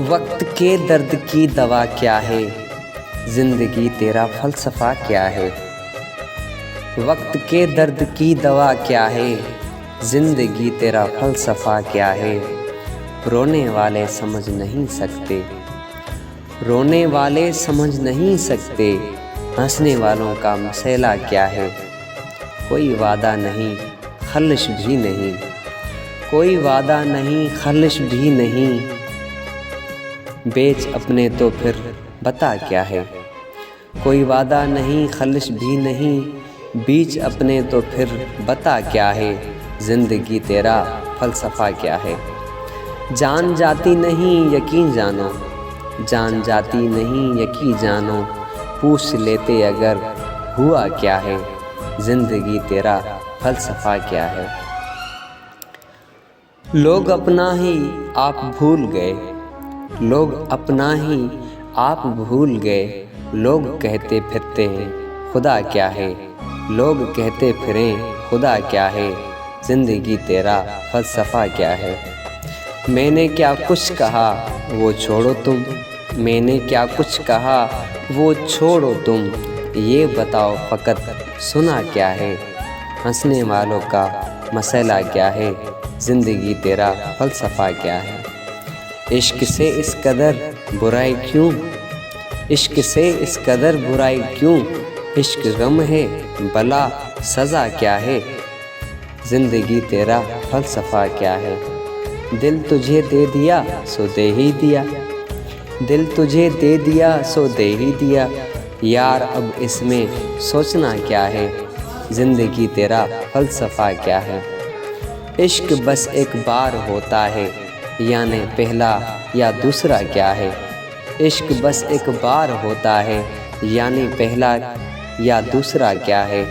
وقت کے درد کی دوا کیا ہے، زندگی تیرا فلسفہ کیا ہے۔ وقت کے درد کی دوا کیا ہے، زندگی تیرا فلسفہ کیا ہے۔ رونے والے سمجھ نہیں سکتے، رونے والے سمجھ نہیں سکتے، ہنسنے والوں کا مسئلہ کیا ہے۔ کوئی وعدہ نہیں، خلش بھی نہیں، کوئی وعدہ نہیں، خلش بھی نہیں، بیچ اپنے تو پھر بتا کیا ہے۔ کوئی وعدہ نہیں، خلش بھی نہیں، بیچ اپنے تو پھر بتا کیا ہے۔ زندگی تیرا فلسفہ کیا ہے۔ جان جاتی نہیں یقین جانو، جان جاتی نہیں یقین جانو، پوچھ لیتے اگر ہوا کیا ہے۔ زندگی تیرا فلسفہ کیا ہے۔ لوگ اپنا ہی آپ بھول گئے، لوگ اپنا ہی آپ بھول گئے، لوگ کہتے پھرتے ہیں خدا کیا ہے۔ لوگ کہتے پھریں خدا کیا ہے۔ زندگی تیرا فلسفہ کیا ہے۔ میں نے کیا کچھ کہا وہ چھوڑو تم، میں نے کیا کچھ کہا وہ چھوڑو تم، یہ بتاؤ فقط سنا کیا ہے۔ ہنسنے والوں کا مسئلہ کیا ہے۔ زندگی تیرا فلسفہ کیا ہے۔ عشق سے اس قدر برائی کیوں، عشق سے اس قدر برائی کیوں، عشق غم ہے بلا سزا کیا ہے۔ زندگی تیرا فلسفہ کیا ہے۔ دل تجھے دے دیا سو دے ہی دیا، دل تجھے دے دیا سو دے ہی دیا، یار اب اس میں سوچنا کیا ہے۔ زندگی تیرا فلسفہ کیا ہے۔ عشق بس ایک بار ہوتا ہے، یعنی پہلا یا دوسرا کیا ہے۔ عشق بس ایک بار ہوتا ہے، یعنی پہلا یا دوسرا کیا ہے۔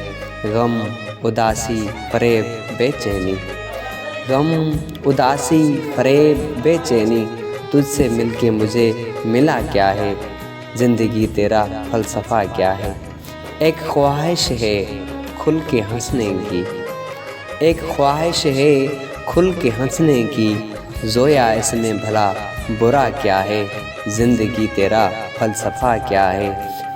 غم اداسی فریب بے چینی، غم اداسی فریب بے چینی، تجھ سے مل کے مجھے ملا کیا ہے۔ زندگی تیرا فلسفہ کیا ہے۔ ایک خواہش ہے کھل کے ہنسنے کی، ایک خواہش ہے کھل کے ہنسنے کی، زویا اس میں بھلا برا کیا ہے۔ زندگی تیرا فلسفہ کیا ہے۔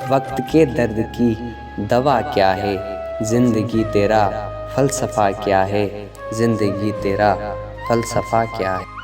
وقت کے درد کی دوا کیا ہے، زندگی تیرا فلسفہ کیا ہے۔ زندگی تیرا فلسفہ کیا ہے۔